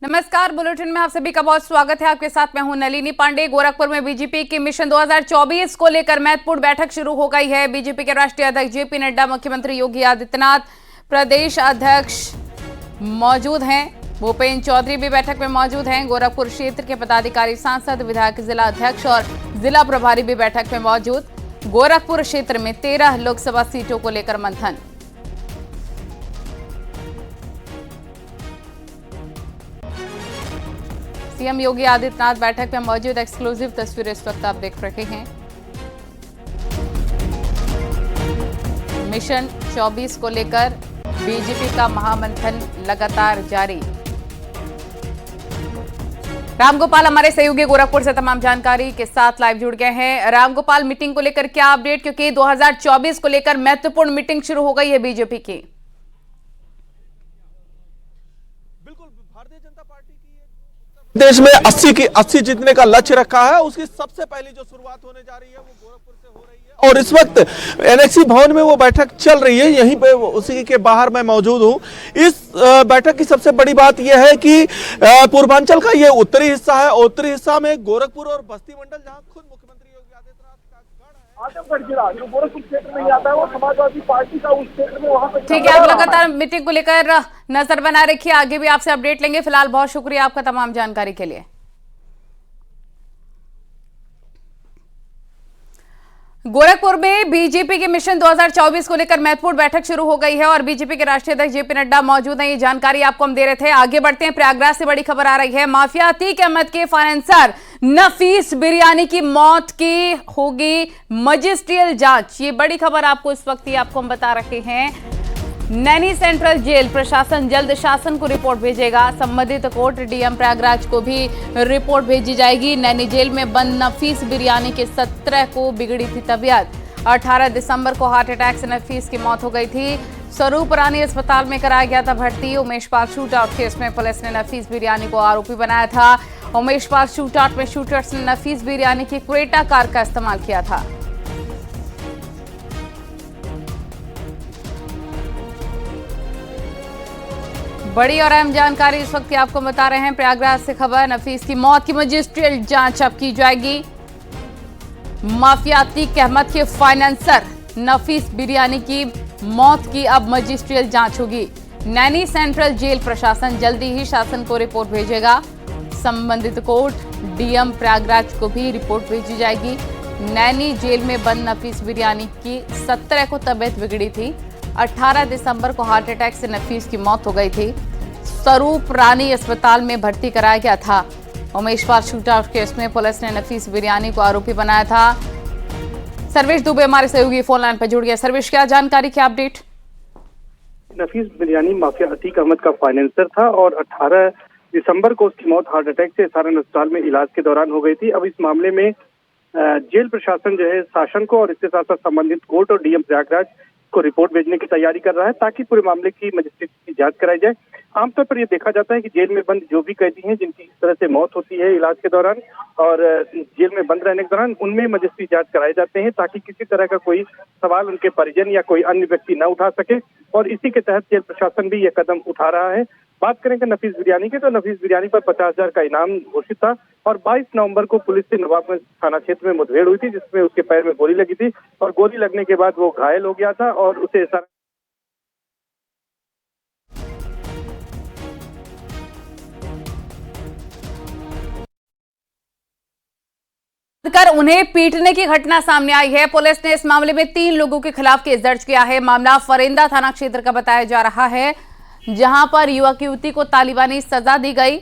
नमस्कार, बुलेटिन में आप सभी का बहुत स्वागत है। आपके साथ मैं हूं नलिनी पांडे। गोरखपुर में बीजेपी की मिशन 2024 को लेकर महत्वपूर्ण बैठक शुरू हो गई है। बीजेपी के राष्ट्रीय अध्यक्ष जेपी नड्डा, मुख्यमंत्री योगी आदित्यनाथ, प्रदेश अध्यक्ष मौजूद हैं। भूपेन्द्र चौधरी भी बैठक में मौजूद हैं। गोरखपुर क्षेत्र के पदाधिकारी, सांसद, विधायक, जिला अध्यक्ष और जिला प्रभारी भी बैठक में मौजूद। गोरखपुर क्षेत्र में 13 लोकसभा सीटों को लेकर मंथन। सीएम योगी आदित्यनाथ बैठक में मौजूद। एक्सक्लूसिव तस्वीरें इस वक्त आप देख रहे हैं। मिशन 24 को लेकर बीजेपी का महामंथन लगातार जारी। रामगोपाल हमारे सहयोगी गोरखपुर से तमाम जानकारी के साथ लाइव जुड़ गए हैं। रामगोपाल, मीटिंग को लेकर क्या अपडेट, क्योंकि 2024 को लेकर महत्वपूर्ण मीटिंग शुरू हो गई है बीजेपी की। देश में 80 की 80 जीतने का लक्ष्य रखा है। उसकी सबसे पहली जो शुरुआत होने जा रही है वो गोरखपुर से हो रही है और इस वक्त एनएक्सी भवन में वो बैठक चल रही है। यहीं पे उसी के बाहर मैं मौजूद हूं। इस बैठक की सबसे बड़ी बात यह है कि पूर्वांचल का ये उत्तरी हिस्सा है। उत्तरी हिस्सा में गोरखपुर और बस्ती मंडल, जहां खुद मुख्यमंत्री योगी आदित्यनाथ का गढ़ है, आजमगढ़ जिला जो गोरखपुर क्षेत्र में ही आता है, वो समाजवादी पार्टी का उस क्षेत्र में वहां पर। ठीक है, आप लगातार मीटिंग को लेकर नजर बनाए रखिए, आगे भी आपसे अपडेट लेंगे। फिलहाल बहुत शुक्रिया आपका तमाम जानकारी के लिए। गोरखपुर में बीजेपी के मिशन 2024 को लेकर महत्वपूर्ण बैठक शुरू हो गई है और बीजेपी के राष्ट्रीय अध्यक्ष जेपी नड्डा मौजूद हैं। ये जानकारी आपको हम दे रहे थे। आगे बढ़ते हैं। प्रयागराज से बड़ी खबर आ रही है। माफिया अतीक अहमद के फाइनेंसर नफीस बिरयानी की मौत की होगी मजिस्ट्रियल जांच। ये बड़ी खबर आपको इस वक्त ही आपको हम बता रहे हैं। नैनी सेंट्रल जेल प्रशासन जल्द शासन को रिपोर्ट भेजेगा। संबंधित कोर्ट डीएम प्रयागराज को भी रिपोर्ट भेजी जाएगी। नैनी जेल में बंद नफीस बिरयानी के 17 को बिगड़ी थी तबीयत। 18 दिसंबर को हार्ट अटैक से नफीस की मौत हो गई थी। स्वरूप रानी अस्पताल में कराया गया था भर्ती। उमेश पाल शूटआउट केस में पुलिस ने नफीस बिरयानी को आरोपी बनाया था। उमेश पाल शूटआउट में शूटर्स ने नफीस बिरयानी की क्रेटा कार का इस्तेमाल किया था। बड़ी और अहम जानकारी इस वक्त आपको बता रहे हैं। प्रयागराज से खबर, नफीस की मौत की मजिस्ट्रियल जांच अब की जाएगी। माफिया अतीक अहमद के फाइनेंसर नफीस बिरयानी की मौत की अब मजिस्ट्रियल जांच होगी। नैनी सेंट्रल जेल प्रशासन जल्दी ही शासन को रिपोर्ट भेजेगा। संबंधित कोर्ट डीएम प्रयागराज को भी रिपोर्ट भेजी जाएगी। नैनी जेल में बंद नफीस बिरयानी की 17 को तबीयत बिगड़ी थी। 18 दिसंबर को हार्ट अटैक से नफीस की मौत हो गई थी। स्वरूप रानी अस्पताल में भर्ती कराया गया था। उमेश पाल शूटआउट केस में पुलिस ने नफीस बिरयानी को आरोपी बनाया था। सर्वेश दुबे हमारे सहयोगी फोन लाइन पर जुड़ गया। सर्वेश, क्या जानकारी, क्या अपडेट? नफीस बिरयानी माफिया अतीक अहमद का फाइनेंसर था और 18 दिसंबर को उसकी मौत हार्ट अटैक से सारण अस्पताल में इलाज के दौरान हो गई थी। अब इस मामले में जेल प्रशासन जो है शासन को और इसके साथ साथ संबंधित कोर्ट और डीएम प्रयागराज को रिपोर्ट भेजने की तैयारी कर रहा है ताकि पूरे मामले की मजिस्ट्रेट की जांच कराई जाए। आमतौर पर यह देखा जाता है कि जेल में बंद जो भी कैदी हैं जिनकी इस तरह से मौत होती है इलाज के दौरान और जेल में बंद रहने के दौरान, उनमें मजिस्ट्रेट जांच कराए जाते हैं ताकि किसी तरह का कोई सवाल उनके परिजन या कोई अन्य व्यक्ति न उठा सके और इसी के तहत जेल प्रशासन भी यह कदम उठा रहा है। बात करेंगे नफीस बिरयानी की, तो नफीस बिरयानी पर 50,000 का इनाम घोषित था और 22 नवंबर को पुलिस से नवाबगंज थाना क्षेत्र में मुठभेड़ हुई थी जिसमें उसके पैर में गोली लगी थी और गोली लगने के बाद वो घायल हो गया था और उसे कर उन्हें पीटने की घटना सामने आई है। पुलिस ने इस मामले में 3 लोगों के खिलाफ केस दर्ज किया है। मामला फरेंदा थाना क्षेत्र का बताया जा रहा है, जहां पर युवक युवती को तालिबानी सजा दी गई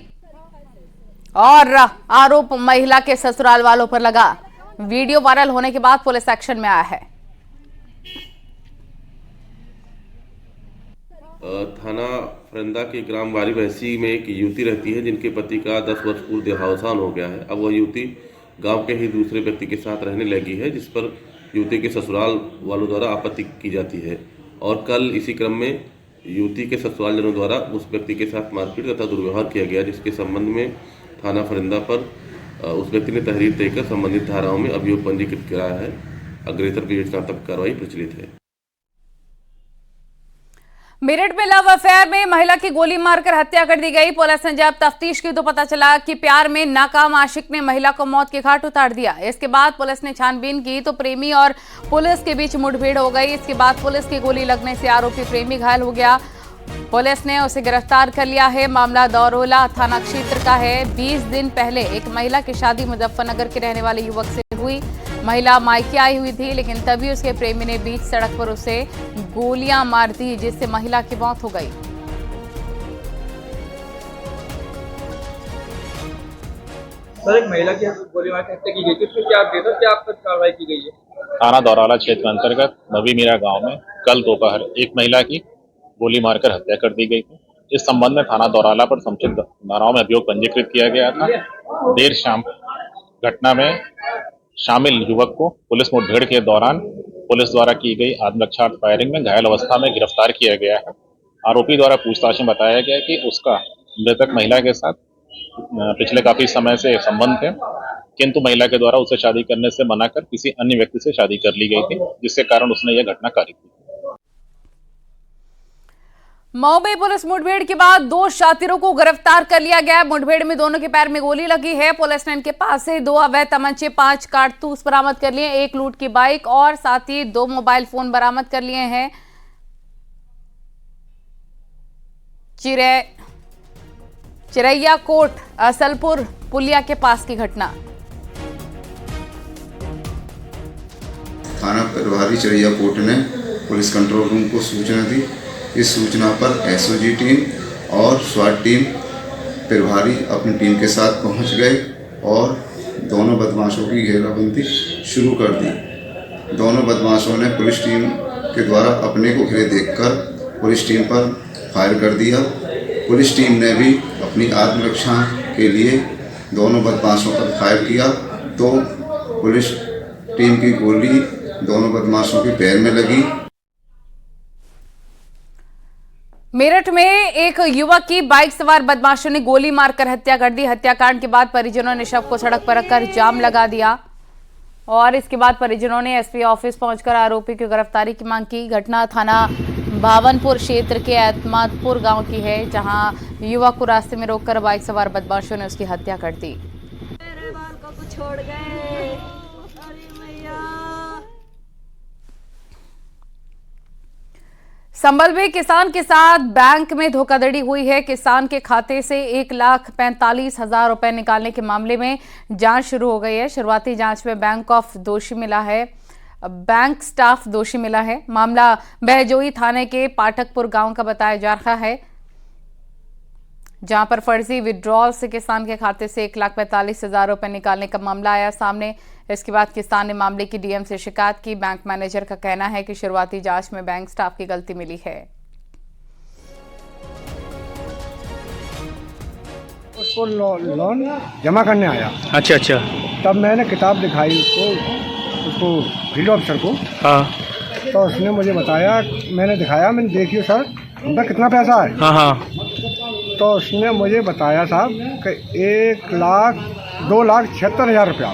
और आरोप महिला के ससुराल वालों पर लगा। वीडियो वायरल होने के बाद पुलिस एक्शन में आया है। थाना फरेंदा के ग्राम वारी बहसी में एक युवती रहती है जिनके पति का 10 वर्ष पूर्व देहावसान हो गया है। अब वह युवती गांव के ही दूसरे व्यक्ति के साथ रहने लगी है, जिस पर युवती के ससुराल वालों द्वारा आपत्ति की जाती है और कल इसी क्रम में युवती के ससुरालजनों द्वारा उस व्यक्ति के साथ मारपीट तथा दुर्व्यवहार किया गया, जिसके संबंध में थाना फरेंदा पर उस व्यक्ति ने तहरीर देकर संबंधित धाराओं में अभियोग पंजीकृत कराया है। अग्रेसर की विवेचनात्मक कार्रवाई प्रचलित है। मेरठ में लव अफेयर में महिला की गोली मारकर हत्या कर दी गई। पुलिस ने जब तफ्तीश की तो पता चला कि प्यार में नाकाम आशिक ने महिला को मौत के घाट उतार दिया। इसके बाद पुलिस ने छानबीन की तो प्रेमी और पुलिस के बीच मुठभेड़ हो गई। इसके बाद पुलिस की गोली लगने से आरोपी प्रेमी घायल हो गया। पुलिस ने उसे गिरफ्तार कर लिया है। मामला दौरोला थाना क्षेत्र का है। 20 दिन पहले एक महिला की शादी मुजफ्फरनगर के रहने वाले युवक से हुई। महिला मायके आई हुई थी, लेकिन तभी उसके प्रेमी ने बीच सड़क पर उसे गोलियां मार दी, जिससे महिला की मौत हो गई। सर, एक महिला की गोली मार के हत्या की गई थी, उसमें क्या अपडेट है, क्या आप तक कार्रवाई की गई है? थाना दौराला क्षेत्र अंतर्गत नवी मीरा गांव में कल दोपहर एक महिला की गोली मारकर हत्या कर दी गई थी। इस संबंध में थाना दौराला पर समुचित धाराओं में अभियोग पंजीकृत किया गया था। देर शाम घटना में शामिल युवक को पुलिस मुठभेड़ के दौरान पुलिस द्वारा की गई आत्मरक्षार्थ फायरिंग में घायल अवस्था में गिरफ्तार किया गया है। आरोपी द्वारा पूछताछ में बताया गया कि उसका मृतक महिला के साथ पिछले काफी समय से संबंध थे, किंतु महिला के द्वारा उसे शादी करने से मना कर किसी अन्य व्यक्ति से शादी कर ली गई थी, जिसके कारण उसने यह घटना कारित की। मऊ में पुलिस मुठभेड़ के बाद 2 शातिरों को गिरफ्तार कर लिया गया। मुठभेड़ में दोनों के पैर में गोली लगी है। पुलिस ने इनके पास से 2 अवैध तमंचे, 5 कारतूस बरामद कर लिए, 1 लूट की बाइक और साथ ही 2 मोबाइल फोन बरामद कर लिए हैं। चिरैया कोट असलपुर पुलिया के पास की घटना। थाना प्रभारी चिरैया कोट ने पुलिस कंट्रोल रूम को सूचना दी। इस सूचना पर एसओजी टीम और स्वाट टीम प्रभारी अपनी टीम के साथ पहुंच गए और दोनों बदमाशों की घेराबंदी शुरू कर दी। दोनों बदमाशों ने पुलिस टीम के द्वारा अपने को घिरे देखकर पुलिस टीम पर फायर कर दिया। पुलिस टीम ने भी अपनी आत्मरक्षा के लिए दोनों बदमाशों पर फायर किया तो पुलिस टीम की गोली दोनों बदमाशों के पैर में लगी। मेरठ में एक युवक की बाइक सवार बदमाशों ने गोली मारकर हत्या कर दी। हत्याकांड के बाद परिजनों ने शव को सड़क पर रखकर जाम लगा दिया और इसके बाद परिजनों ने एसपी ऑफिस पहुंचकर आरोपी की गिरफ्तारी की मांग की। घटना थाना भावनपुर क्षेत्र के एतमादपुर गांव की है, जहां युवक को रास्ते में रोककर बाइक सवार बदमाशों ने उसकी हत्या कर दी। मेरे बाल को छोड़ गए। अरे मैया। संभल में किसान के साथ बैंक में धोखाधड़ी हुई है। किसान के खाते से 1,45,000 रुपए निकालने के मामले में जांच शुरू हो गई है। शुरुआती जांच में बैंक स्टाफ दोषी मिला है। मामला बहजोई थाने के पाठकपुर गांव का बताया जा रहा है, जहां पर फर्जी विड्रॉल से किसान के खाते से 1,45,000 रुपए निकालने का मामला आया सामने। इसके बाद किसान ने मामले की डीएम से शिकायत की। बैंक मैनेजर का कहना है कि शुरुआती जांच में बैंक स्टाफ की गलती मिली है। उसको लोन जमा करने आया। अच्छा। तब मैंने किताब दिखाई उसको फील्ड ऑफिसर को। हाँ। तो उसने मुझे बताया, मैंने दिखाया, मैंने देखिए सर हम पर कितना पैसा है। हाँ। तो उसने मुझे बताया साहब कि 1,02,76,000 रुपया।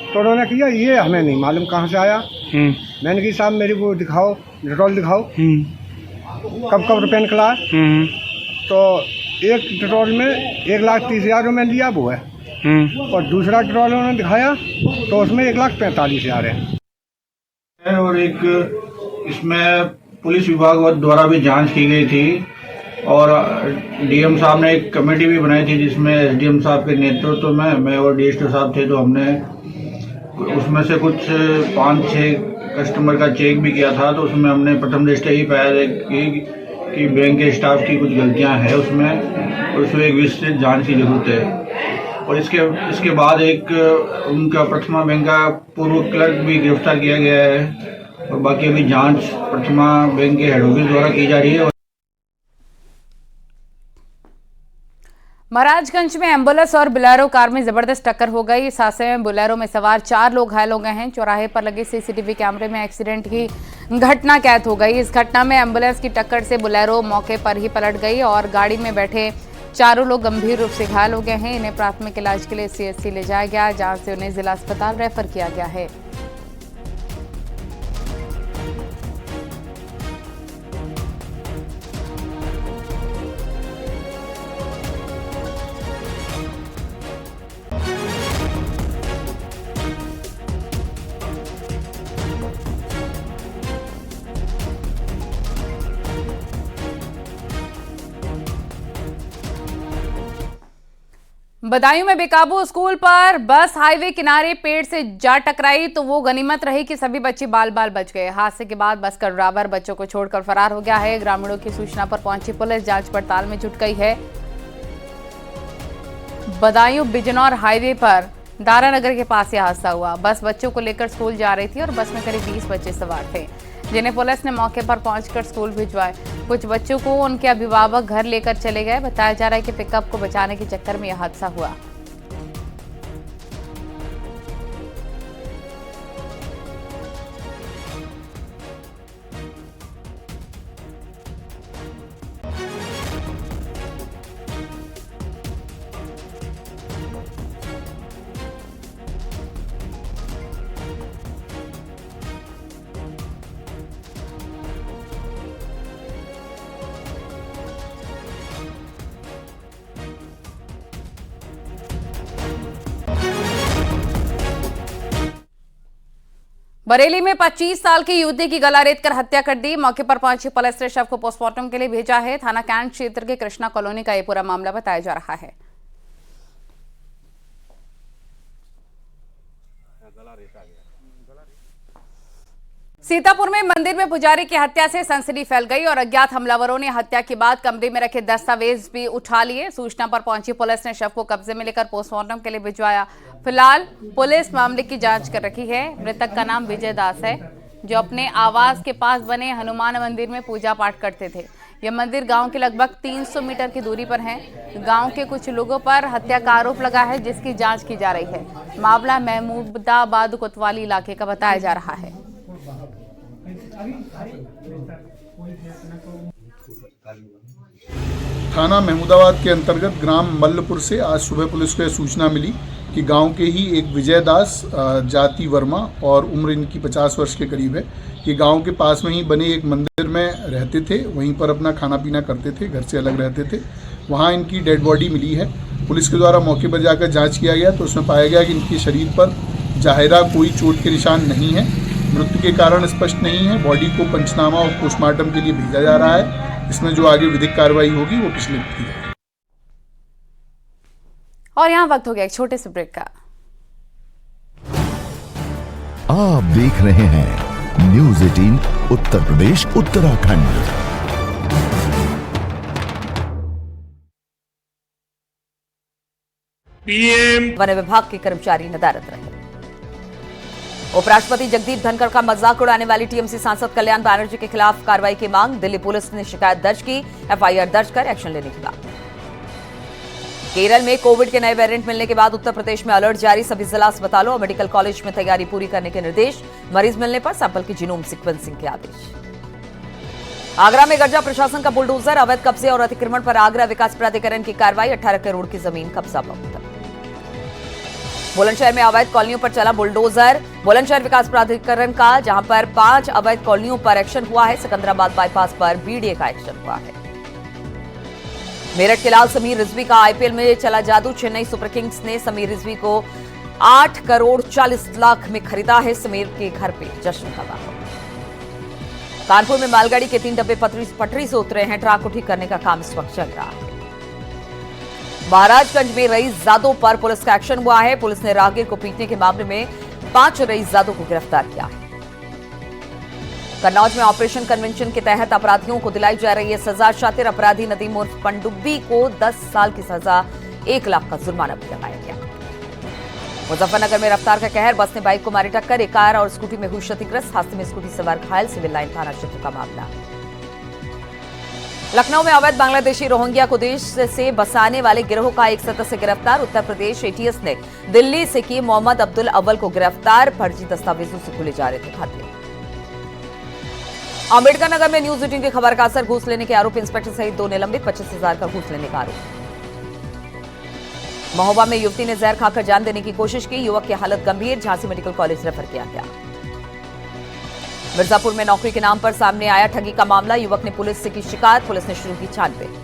तो उन्होंने किया, ये हमें नहीं मालूम कहाँ से आया। मैंने कहा साहब मेरी वो दिखाओ, डिटॉल दिखाओ, कब रुपया निकला है। तो एक डिटॉल में 1,30,000 रुपये मैंने लिया वो है, और दूसरा डिटॉल उन्होंने दिखाया तो उसमें 1,45,000 है। और एक इसमें पुलिस विभाग द्वारा भी जांच की गई थी और डीएम साहब ने एक कमेटी भी बनाई थी, जिसमें एसडीएम साहब के नेतृत्व में मैं और डीएसपी साहब थे। तो हमने उसमें से कुछ 5-6 कस्टमर का चेक भी किया था। तो उसमें हमने प्रथम दृष्टया ही पाया कि बैंक के स्टाफ की कुछ गलतियां हैं उसमें, और उसमें एक विस्तृत जांच की जरूरत है। और इसके बाद एक उनका प्रथमा बैंक का पूर्व क्लर्क भी गिरफ्तार किया गया है और बाकी अभी जांच प्रथमा बैंक के हेड ऑफिस द्वारा की जा रही है। महाराजगंज में एम्बुलेंस और बोलेरो कार में जबरदस्त टक्कर हो गई। इस हादसे में बोलेरो में सवार 4 लोग घायल हो गए हैं। चौराहे पर लगे सीसीटीवी कैमरे में एक्सीडेंट की घटना कैद हो गई। इस घटना में एम्बुलेंस की टक्कर से बोलेरो मौके पर ही पलट गई और गाड़ी में बैठे 4 लोग गंभीर रूप से घायल हो गए हैं। इन्हें प्राथमिक इलाज के लिए सीएचसी ले जाया गया, जहां से उन्हें जिला अस्पताल रेफर किया गया है। बदायूं में बेकाबू स्कूल पर बस हाईवे किनारे पेड़ से जा टकराई तो वो गनीमत रही कि सभी बच्चे बाल बाल बच गए। हादसे के बाद बस का ड्राइवर बच्चों को छोड़कर फरार हो गया है। ग्रामीणों की सूचना पर पहुंची पुलिस जांच पड़ताल में जुट गई है। बदायूं बिजनौर हाईवे पर दारानगर के पास यह हादसा हुआ। बस बच्चों को लेकर स्कूल जा रही थी और बस में करीब 20 बच्चे सवार थे, जिन्हें पुलिस ने मौके पर पहुंचकर स्कूल भिजवाए। कुछ बच्चों को उनके अभिभावक घर लेकर चले गए। बताया जा रहा है कि पिकअप को बचाने के चक्कर में यह हादसा हुआ। बरेली में 25 साल की युवती की गला रेत कर हत्या कर दी। मौके पर पहुंची पुलिस ने शव को पोस्टमार्टम के लिए भेजा है। थाना कैंट क्षेत्र के कृष्णा कॉलोनी का यह पूरा मामला बताया जा रहा है। सीतापुर में मंदिर में पुजारी की हत्या से सनसनी फैल गई और अज्ञात हमलावरों ने हत्या के बाद कमरे में रखे दस्तावेज भी उठा लिए। सूचना पर पहुंची पुलिस ने शव को कब्जे में लेकर पोस्टमार्टम के लिए भिजवाया। फिलहाल पुलिस मामले की जांच कर रही है। मृतक का नाम विजय दास है, जो अपने आवास के पास बने हनुमान मंदिर में पूजा पाठ करते थे। यह मंदिर गांव के लगभग 300 मीटर की दूरी पर है। गांव के कुछ लोगों पर हत्या का आरोप लगा है, जिसकी जांच की जा रही है। मामला महमूदाबाद कोतवाली इलाके का बताया जा रहा है। थाना महमूदाबाद के अंतर्गत ग्राम मल्लपुर से आज सुबह पुलिस को यह सूचना मिली कि गांव के ही एक विजय दास जाति वर्मा और उम्र इनकी 50 वर्ष के करीब है, ये गांव के पास में ही बने एक मंदिर में रहते थे। वहीं पर अपना खाना पीना करते थे, घर से अलग रहते थे। वहां इनकी डेड बॉडी मिली है। पुलिस के द्वारा मौके पर जाकर जांच किया गया तो उसमें पाया गया कि इनके शरीर पर जाहिरा कोई चोट के निशान नहीं है। मृत्यु के कारण स्पष्ट नहीं है। बॉडी को पंचनामा और पोस्टमार्टम के लिए भेजा जा रहा है। इसमें जो आगे विधिक कार्रवाई होगी वो पिछले की जाएगी। और यहाँ वक्त हो गया एक छोटे से ब्रेक का। आप देख रहे हैं न्यूज़ 18 उत्तर प्रदेश उत्तराखंड। वन विभाग के कर्मचारी नदारद रहे। उपराष्ट्रपति जगदीप धनखड़ का मजाक उड़ाने वाली टीएमसी सांसद कल्याण बैनर्जी के खिलाफ कार्रवाई की मांग। दिल्ली पुलिस ने शिकायत दर्ज की, एफआईआर दर्ज कर एक्शन लेने की बात। केरल में कोविड के नए वेरिएंट मिलने के बाद उत्तर प्रदेश में अलर्ट जारी। सभी जिला अस्पतालों और मेडिकल कॉलेज में तैयारी पूरी करने के निर्देश। मरीज मिलने पर सैंपल की जीनोम सीक्वेंसिंग के आदेश। आगरा में गरजा प्रशासन का बुलडोजर। अवैध कब्जे और अतिक्रमण पर आगरा विकास प्राधिकरण की कार्रवाई। 18 करोड़ की जमीन कब्जा मुक्त। बुलंदशहर में अवैध कॉलोनियों पर चला बुलडोजर। बुलंदशहर विकास प्राधिकरण का, जहां पर 5 अवैध कॉलोनियों पर एक्शन हुआ है। सिकंदराबाद बाईपास पर बीडीए का एक्शन हुआ है। मेरठ के लाल समीर रिजवी का आईपीएल में चला जादू। चेन्नई सुपर किंग्स ने समीर रिजवी को 8 करोड़ 40 लाख में खरीदा है। समीर के घर पे जश्न का माहौल। कानपुर में मालगाड़ी के 3 डब्बे पटरी से उतरे हैं। ट्रक को ठीक करने का काम इस वक्त चल रहा है। महाराजगंज में रईसजादों पर पुलिस का एक्शन हुआ है। पुलिस ने राहगीर को पीटने के मामले में 5 रईसजादों को गिरफ्तार किया है। कन्नौज में ऑपरेशन कन्वेंशन के तहत अपराधियों को दिलाई जा रही है सजा। शातिर अपराधी नदीम उर्फ पनडुब्बी को 10 साल की सजा, 1 लाख का जुर्माना भी लगाया गया। मुजफ्फरनगर में रफ्तार का कहर। बस ने बाइक को मारी टक्कर। एक कार और स्कूटी में हुई क्षतिग्रस्त। हादसे में स्कूटी सवार घायल। सिविल लाइन थाना क्षेत्र का मामला। लखनऊ में अवैध बांग्लादेशी रोहिंग्या को देश से बसाने वाले गिरोह का एक सदस्य गिरफ्तार। उत्तर प्रदेश एटीएस ने दिल्ली से की मोहम्मद अब्दुल अव्वल को गिरफ्तार। फर्जी दस्तावेजों से खुले जा रहे थे खाते। अम्बेडकर नगर में न्यूज़ 18 की खबर का असर। घूस लेने के आरोप इंस्पेक्टर सहित 2 निलंबित। 25,000 का घूस लेने का आरोप। महोबा में युवती ने जहर खाकर जान देने की कोशिश की। युवक की हालत गंभीर। झांसी मेडिकल कॉलेज रेफर किया गया। मिर्जापुर में नौकरी के नाम पर सामने आया ठगी का मामला। युवक ने पुलिस से की शिकायत। पुलिस ने शुरू की छानबीन।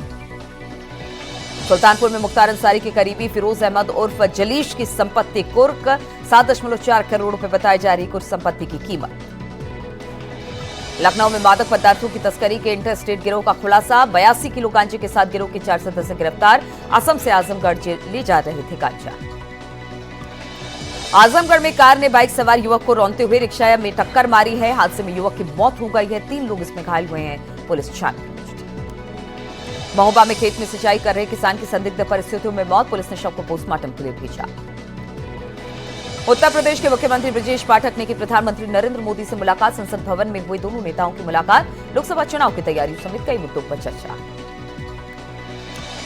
सुल्तानपुर में मुख्तार अंसारी के करीबी फिरोज अहमद उर्फ जलीश की संपत्ति कुर्क। 7.4 करोड़ रुपए बताई जा रही कुछ संपत्ति की कीमत। लखनऊ में मादक पदार्थों की तस्करी के इंटर स्टेट गिरोह का खुलासा। 82 किलो गांजे के साथ गिरोह के 4 सदस्य गिरफ्तार। असम से आजमगढ़ ले जा रहे थे गांजा। आजमगढ़ में कार ने बाइक सवार युवक को रौंदते हुए रिक्शा में टक्कर मारी है। हादसे में युवक की मौत हो गई है। 3 लोग इसमें घायल हुए हैं। पुलिस छानबीन। महोबा में खेत में सिंचाई कर रहे किसान की संदिग्ध परिस्थितियों में मौत। पुलिस ने शव को पोस्टमार्टम के लिए भेजा। उत्तर प्रदेश के मुख्यमंत्री ब्रजेश पाठक ने की प्रधानमंत्री नरेंद्र मोदी से मुलाकात। संसद भवन में हुई दोनों नेताओं की मुलाकात। लोकसभा चुनाव की तैयारियों समेत कई मुद्दों पर चर्चा।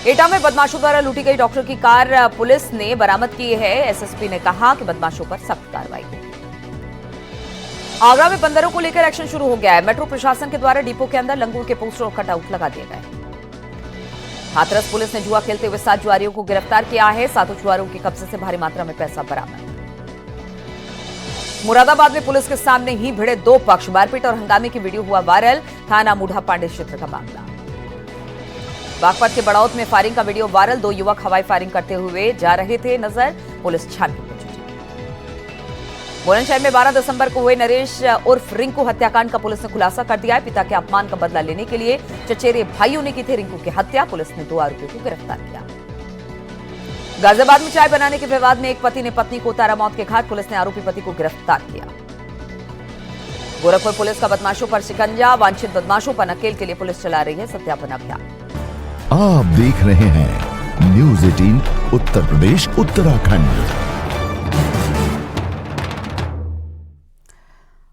एटा में बदमाशों द्वारा लूटी गई डॉक्टर की कार पुलिस ने बरामद की है। एसएसपी ने कहा कि बदमाशों पर सख्त कार्रवाई होगी। आगरा में बंदरों को लेकर एक्शन शुरू हो गया है। मेट्रो प्रशासन के द्वारा डिपो के अंदर लंगूर के पोस्टर और कटआउट लगा दिए गए। हाथरस पुलिस ने जुआ खेलते हुए 7 जुआरियों को गिरफ्तार किया है। 7 जुआरियों के कब्जे से भारी मात्रा में पैसा बरामद। मुरादाबाद में पुलिस के सामने ही भिड़े 2 पक्ष। मारपीट और हंगामे की वीडियो हुआ वायरल। थाना मूढ़ा पांडे क्षेत्र का मामला। बागपत के बड़ौत में फायरिंग का वीडियो वायरल। 2 युवक हवाई फायरिंग करते हुए जा रहे थे नजर। पुलिस छानबीन में जुटी। बुलंदशहर में 12 दिसंबर को हुए नरेश उर्फ रिंकू हत्याकांड का पुलिस ने खुलासा कर दिया है। पिता के अपमान का बदला लेने के लिए चचेरे भाइयों ने की थी रिंकू की हत्या। पुलिस ने 2 आरोपियों को गिरफ्तार किया। गाजियाबाद में चाय बनाने के विवाद में एक पति ने पत्नी को उतारा मौत के घाट। पुलिस ने आरोपी पति को गिरफ्तार किया। गोरखपुर पुलिस का बदमाशों पर शिकंजा। वांछित बदमाशों पर नकेल के लिए पुलिस चला रही है सत्यापन अभियान। आप देख रहे हैं न्यूज़ 18 उत्तर प्रदेश उत्तराखंड।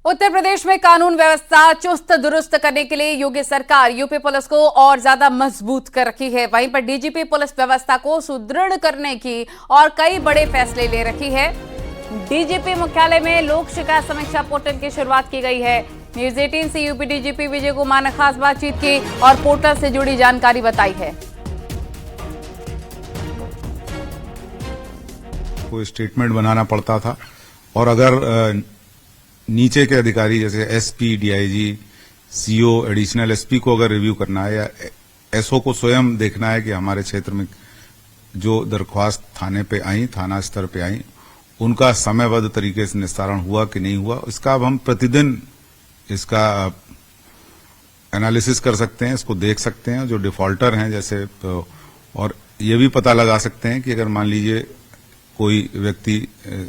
उत्तर प्रदेश में कानून व्यवस्था चुस्त दुरुस्त करने के लिए योगी सरकार यूपी पुलिस को और ज्यादा मजबूत कर रखी है। वहीं पर डीजीपी पुलिस व्यवस्था को सुदृढ़ करने की और कई बड़े फैसले ले रखी है। डीजीपी मुख्यालय में लोक शिकायत समीक्षा पोर्टल की शुरुआत की गई है। न्यूज़ 18 से यूपी डीजीपी विजय कुमार ने खास बातचीत की और पोर्टल से जुड़ी जानकारी बताई है। कोई स्टेटमेंट बनाना पड़ता था और अगर नीचे के अधिकारी जैसे SP, DIG, CO, additional SP को अगर रिव्यू करना है या एसओ को स्वयं देखना है कि हमारे क्षेत्र में जो दरख्वास्त थाने पे आई, थाना स्तर पे आई, उनका समयबद्ध तरीके से निस्तारण हुआ कि नहीं हुआ, इसका अब हम प्रतिदिन इसका एनालिसिस कर सकते हैं, इसको देख सकते हैं। जो डिफॉल्टर हैं जैसे तो, और ये भी पता लगा सकते हैं कि अगर मान लीजिए कोई व्यक्ति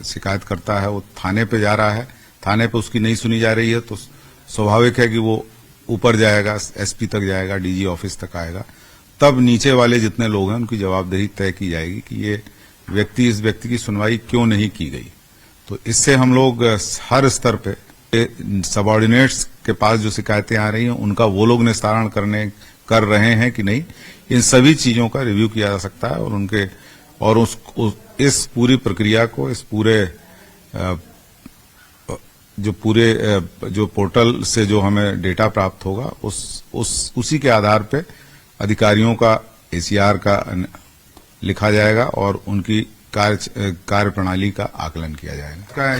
शिकायत करता है, वो थाने पे जा रहा है, थाने पे उसकी नहीं सुनी जा रही है, तो स्वाभाविक है कि वो ऊपर जाएगा, एसपी तक जाएगा, डीजी ऑफिस तक आएगा। तब नीचे वाले जितने लोग हैं उनकी जवाबदेही तय की जाएगी कि ये व्यक्ति, इस व्यक्ति की सुनवाई क्यों नहीं की गई। तो इससे हम लोग हर स्तर पे सबऑर्डिनेट्स के पास जो शिकायतें आ रही हैं उनका वो लोग निस्तारण कर रहे हैं कि नहीं, इन सभी चीजों का रिव्यू किया जा सकता है और इस पूरी प्रक्रिया को, इस पूरे जो पोर्टल से जो हमें डेटा प्राप्त होगा उसी के आधार पे अधिकारियों का एसीआर का लिखा जाएगा और उनकी कार्य प्रणाली का आकलन किया जाएगा।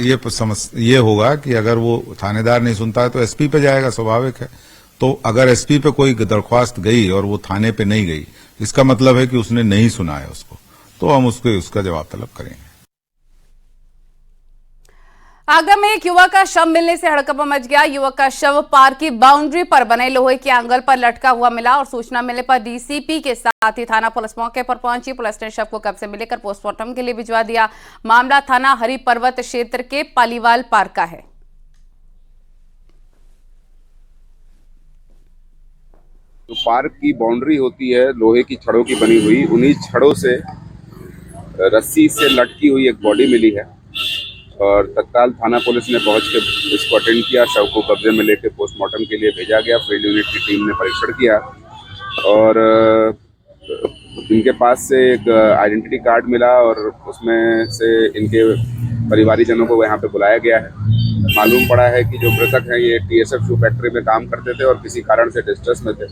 ये होगा कि अगर वो थानेदार नहीं सुनता है तो एसपी पे जाएगा, स्वाभाविक है। तो अगर एसपी पे कोई दरख्वास्त गई और वो थाने पे नहीं गई, इसका मतलब है कि उसने नहीं सुना है उसको, तो हम उसका जवाब तलब करेंगे। आगरा में एक युवक का शव मिलने से हड़कंप मच गया। युवक का शव पार्क की बाउंड्री पर बने लोहे के एंगल पर लटका हुआ मिला और सूचना मिलने पर डीसीपी के साथ ही थाना पुलिस मौके पर पहुंची। पुलिस ने शव को कब्जे में लेकर पोस्टमार्टम के लिए भिजवा दिया। मामला थाना हरि पर्वत क्षेत्र के पालीवाल पार्क का है। जो पार्क की बाउंड्री होती है लोहे की छड़ों की बनी हुई, उन्हीं छड़ों से रस्सी से लटकी हुई एक बॉडी मिली है और तत्काल थाना पुलिस ने पहुंच के इसको अटेंड किया। शव को कब्जे में लेकर पोस्टमार्टम के लिए भेजा गया। फील्ड यूनिट की टीम ने परीक्षण किया और इनके पास से एक आइडेंटिटी कार्ड मिला और उसमें से इनके परिवारीजनों को यहाँ पे बुलाया गया है। मालूम पड़ा है कि जो मृतक हैं ये टीएसएफ शू फैक्ट्री में काम करते थे और किसी कारण से डिस्ट्रेस में थे।